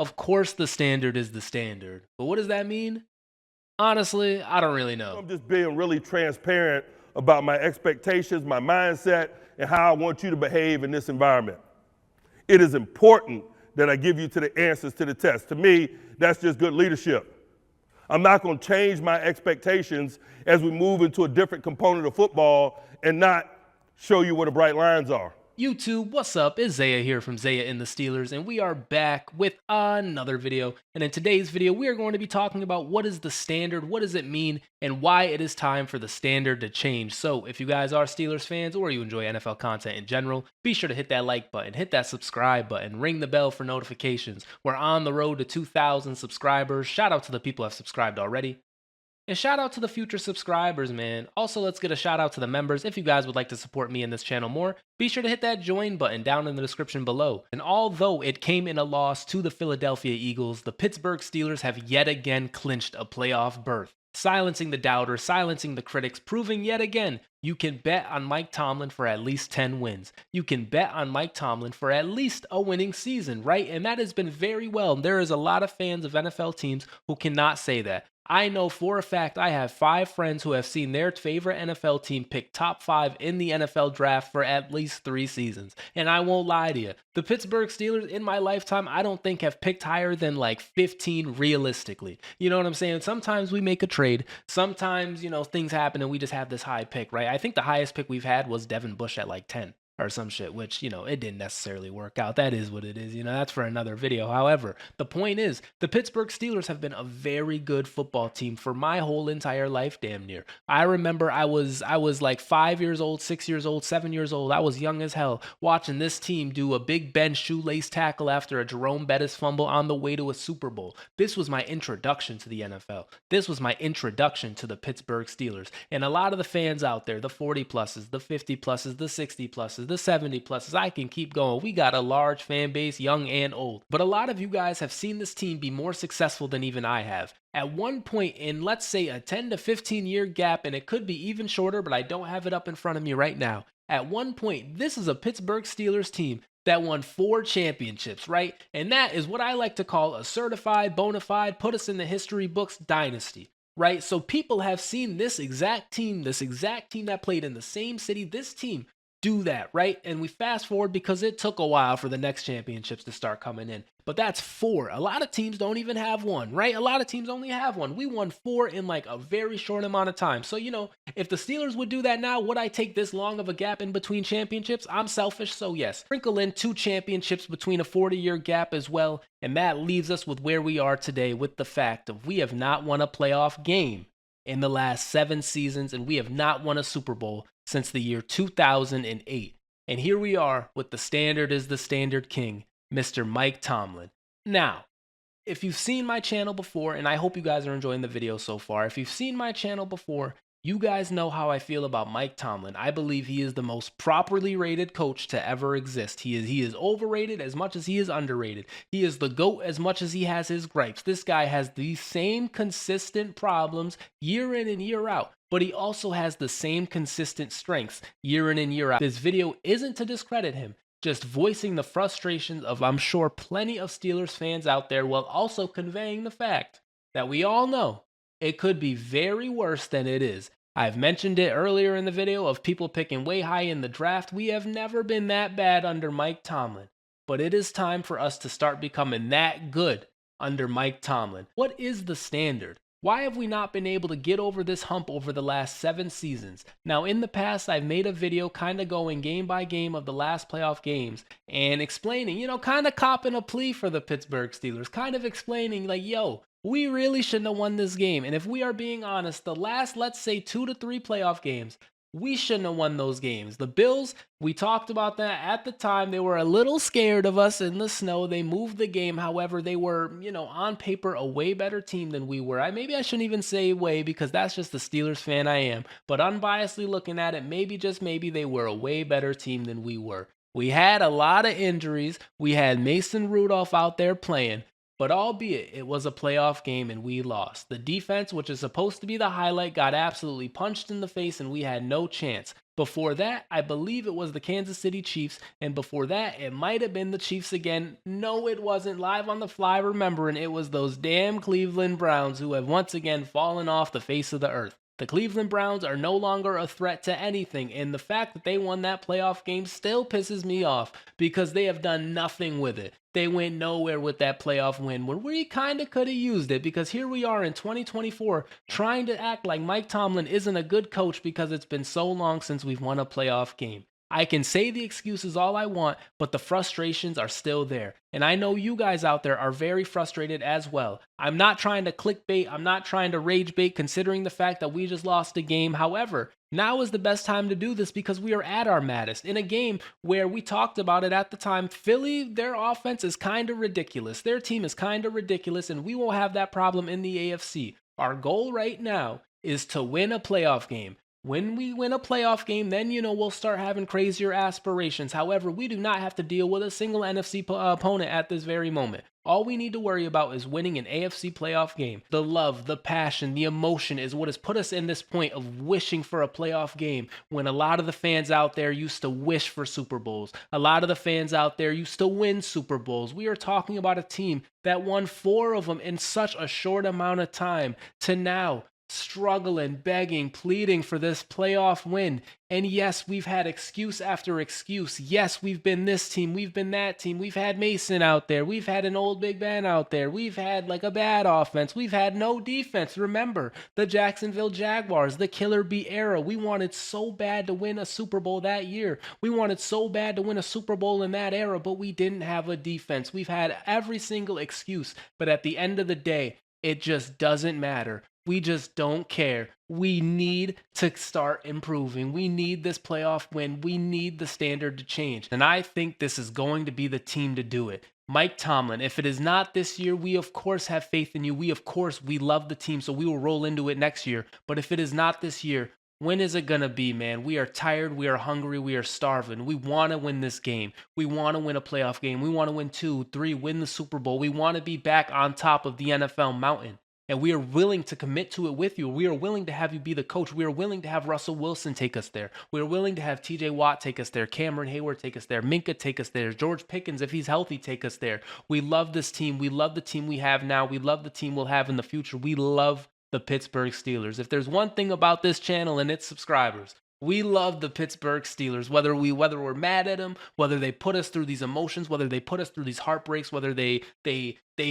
Of course, the standard is the standard. But what does that mean? Honestly, I don't really know. I'm just being really transparent about my expectations, my mindset, and how I want you to behave in this environment. It is important that I give you to the answers to the test. To me, that's just good leadership. I'm not going to change my expectations as we move into a different component of football and not show you where the bright lines are. YouTube, what's up? It's Zaya here from Zaya&TheSteelers, and we are back with another video. And in today's video, we are going to be talking about what is the standard, what does it mean, and why it is time for the standard to change. So if you guys are Steelers fans or you enjoy NFL content in general, be sure to hit that like button, hit that subscribe button, ring the bell for notifications. We're on the road to 2,000 subscribers. Shout out to the people who have subscribed already. And shout out to the future subscribers, man. Also, let's get a shout out to the members. If you guys would like to support me in this channel more, be sure to hit that join button down in the description below. And although it came in a loss to the Philadelphia Eagles, the Pittsburgh Steelers have yet again clinched a playoff berth, silencing the doubters, silencing the critics, proving yet again you can bet on Mike Tomlin for at least 10 wins. You can bet on Mike Tomlin for at least a winning season, right? And that has been very well. There is a lot of fans of NFL teams who cannot say that. I know for a fact I have 5 friends who have seen their favorite NFL team pick top 5 in the NFL draft for at least 3 seasons. And I won't lie to you, the Pittsburgh Steelers in my lifetime, I don't think have picked higher than like 15 realistically. You know what I'm saying? Sometimes we make a trade. Sometimes, things happen and we just have this high pick, right? I think the highest pick we've had was Devin Bush at like 10. Or some shit, which, it didn't necessarily work out. That is what it is. That's for another video. However, the point is, the Pittsburgh Steelers have been a very good football team for my whole entire life, damn near. I remember I was like 5 years old, 6 years old, 7 years old. I was young as hell watching this team do a Big Ben shoelace tackle after a Jerome Bettis fumble on the way to a Super Bowl. This was my introduction to the NFL. This was my introduction to the Pittsburgh Steelers. And a lot of the fans out there, the 40 pluses, the 50 pluses, the 60 pluses, the 70 pluses, I can keep going. We got a large fan base, young and old. But a lot of you guys have seen this team be more successful than even I have. At one point in, let's say, a 10 to 15 year gap, and it could be even shorter, but I don't have it up in front of me right now. At one point, this is a Pittsburgh Steelers team that won 4 championships, right? And that is what I like to call a certified, bona fide, put us in the history books dynasty. Right? So people have seen this exact team that played in the same city, this team do that, right? And we fast forward because it took a while for the next championships to start coming in. But that's 4. A lot of teams don't even have one, right? A lot of teams only have one. We won 4 in like a very short amount of time. So, if the Steelers would do that now, would I take this long of a gap in between championships? I'm selfish, so yes. Sprinkle in 2 championships between a 40-year gap as well. And that leaves us with where we are today with the fact of we have not won a playoff game in the last 7 seasons, and we have not won a Super Bowl since the year 2008. And here we are with the standard is the standard king, Mr. Mike Tomlin. Now, if you've seen my channel before, and I hope you guys are enjoying the video so far, if you've seen my channel before, you guys know how I feel about Mike Tomlin. I believe he is the most properly rated coach to ever exist. He is overrated as much as he is underrated. He is the GOAT as much as he has his gripes. This guy has the same consistent problems year in and year out, but he also has the same consistent strengths year in and year out. This video isn't to discredit him, just voicing the frustrations of, I'm sure, plenty of Steelers fans out there, while also conveying the fact that we all know it could be very worse than it is. I've mentioned it earlier in the video of people picking way high in the draft. We have never been that bad under Mike Tomlin, but it is time for us to start becoming that good under Mike Tomlin. What is the standard? Why have we not been able to get over this hump over the last 7 seasons? Now, in the past, I've made a video kind of going game by game of the last playoff games and explaining, kind of copping a plea for the Pittsburgh Steelers, kind of explaining like, yo, we really shouldn't have won this game. And if we are being honest, the last, let's say, 2 to 3 playoff games, we shouldn't have won those games. The Bills, we talked about that at the time. They were a little scared of us in the snow. They moved the game. However, they were, on paper, a way better team than we were. Maybe I shouldn't even say way because that's just the Steelers fan I am. But unbiasedly looking at it, maybe, just maybe, they were a way better team than we were. We had a lot of injuries. We had Mason Rudolph out there playing. But albeit it was a playoff game and we lost. The defense, which is supposed to be the highlight, got absolutely punched in the face and we had no chance. Before that, I believe it was the Kansas City Chiefs. And before that, it might have been the Chiefs again. No, it wasn't. Live on the fly, remembering it was those damn Cleveland Browns who have once again fallen off the face of the earth. The Cleveland Browns are no longer a threat to anything, and the fact that they won that playoff game still pisses me off because they have done nothing with it. They went nowhere with that playoff win when we kind of could have used it, because here we are in 2024 trying to act like Mike Tomlin isn't a good coach because it's been so long since we've won a playoff game. I can say the excuses all I want, but the frustrations are still there. And I know you guys out there are very frustrated as well. I'm not trying to clickbait, I'm not trying to rage bait, considering the fact that we just lost a game. However, now is the best time to do this because we are at our maddest in a game where we talked about it at the time. Philly, their offense is kind of ridiculous. Their team is kind of ridiculous, and we won't have that problem in the AFC. Our goal right now is to win a playoff game. When we win a playoff game, then, we'll start having crazier aspirations. However, we do not have to deal with a single NFC opponent at this very moment. All we need to worry about is winning an AFC playoff game. The love, the passion, the emotion is what has put us in this point of wishing for a playoff game when a lot of the fans out there used to wish for Super Bowls. A lot of the fans out there used to win Super Bowls. We are talking about a team that won 4 of them in such a short amount of time to now struggling, begging, pleading for this playoff win. And yes, we've had excuse after excuse. Yes, we've been this team, we've been that team. We've had Mason out there. We've had an old Big Ben out there. We've had like a bad offense. We've had no defense. Remember, the Jacksonville Jaguars, the Killer Bee era. We wanted so bad to win a Super Bowl that year. We wanted so bad to win a Super Bowl in that era, but we didn't have a defense. We've had every single excuse, but at the end of the day, it just doesn't matter. We just don't care. We need to start improving. We need this playoff win. We need the standard to change. And I think this is going to be the team to do it. Mike Tomlin, if it is not this year, we of course have faith in you. We love the team, so we will roll into it next year. But if it is not this year, when is it going to be, man? We are tired. We are hungry. We are starving. We want to win this game. We want to win a playoff game. We want to win 2, 3, win the Super Bowl. We want to be back on top of the NFL mountain. And we are willing to commit to it with you. We are willing to have you be the coach. We are willing to have Russell Wilson take us there. We are willing to have TJ Watt take us there. Cameron Hayward take us there. Minka take us there. George Pickens, if he's healthy, take us there. We love this team. We love the team we have now. We love the team we'll have in the future. We love the Pittsburgh Steelers. If there's one thing about this channel and its subscribers, we love the Pittsburgh Steelers, whether we're mad at them, whether they put us through these emotions, whether they put us through these heartbreaks, whether they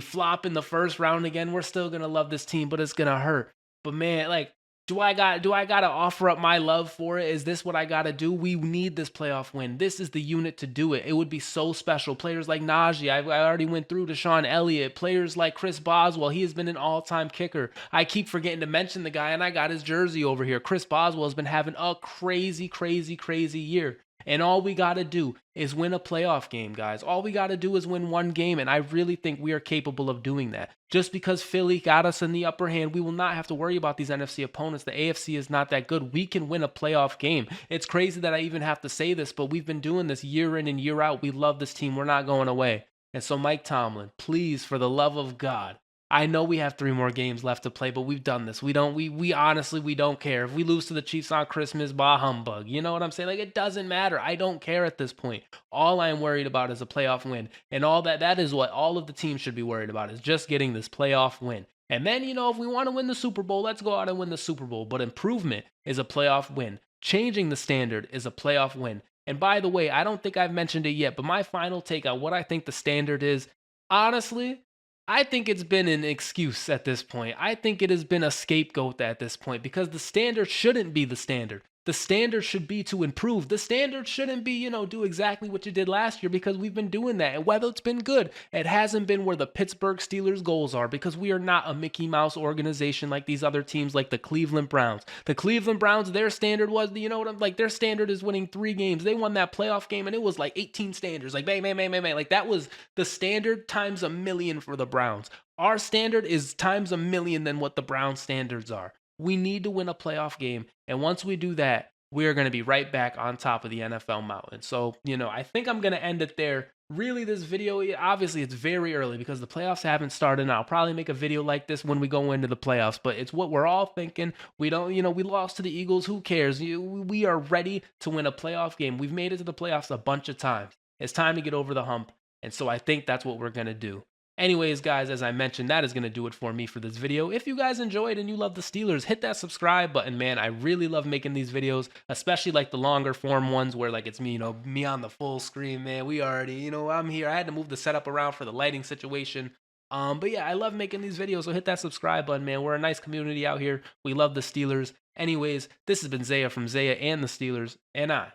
flop in the first round again. We're still gonna love this team, but it's gonna hurt. But man, like, do I gotta offer up my love for it? Is this what I gotta do? We need this playoff win. This is the unit to do it. It would be so special. Players like Najee, I already went through Deshaun Elliott. Players like Chris Boswell, he has been an all-time kicker. I keep forgetting to mention the guy, and I got his jersey over here. Chris Boswell has been having a crazy, crazy, crazy year. And all we got to do is win a playoff game, guys. All we got to do is win one game, and I really think we are capable of doing that. Just because Philly got us in the upper hand, we will not have to worry about these NFC opponents. The AFC is not that good. We can win a playoff game. It's crazy that I even have to say this, but we've been doing this year in and year out. We love this team. We're not going away. And so, Mike Tomlin, please, for the love of God, I know we have 3 more games left to play, but we've done this. We honestly, we don't care. If we lose to the Chiefs on Christmas, bah humbug. You know what I'm saying? Like, it doesn't matter. I don't care at this point. All I'm worried about is a playoff win. And that is what all of the teams should be worried about, is just getting this playoff win. And then, if we want to win the Super Bowl, let's go out and win the Super Bowl. But improvement is a playoff win. Changing the standard is a playoff win. And by the way, I don't think I've mentioned it yet, but my final take on what I think the standard is, honestly, I think it's been an excuse at this point. I think it has been a scapegoat at this point, because the standard shouldn't be the standard. The standard should be to improve. The standard shouldn't be, do exactly what you did last year, because we've been doing that. And whether it's been good, it hasn't been where the Pittsburgh Steelers goals are, because we are not a Mickey Mouse organization like these other teams, like the Cleveland Browns. The Cleveland Browns, their standard was, their standard is winning 3 games. They won that playoff game and it was like 18 standards. Like, bang, bang, bang, bang, bang. Like, that was the standard times a million for the Browns. Our standard is times a million than what the Browns standards are. We need to win a playoff game. And once we do that, we are going to be right back on top of the NFL mountain. So, I think I'm going to end it there. really this video, obviously it's very early because the playoffs haven't started, and I'll probably make a video like this when we go into the playoffs, but it's what we're all thinking. We don't, we lost to the Eagles. Who cares? We are ready to win a playoff game. We've made it to the playoffs a bunch of times. It's time to get over the hump. And so I think that's what we're going to do. Anyways, guys, as I mentioned, that is going to do it for me for this video. If you guys enjoyed and you love the Steelers, hit that subscribe button, man. I really love making these videos, especially like the longer form ones where like it's me, me on the full screen, man. We already, I'm here. I had to move the setup around for the lighting situation. But yeah, I love making these videos, so hit that subscribe button, man. We're a nice community out here. We love the Steelers. Anyways, this has been Zaya from Zaya and the Steelers, and I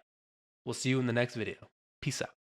will see you in the next video. Peace out.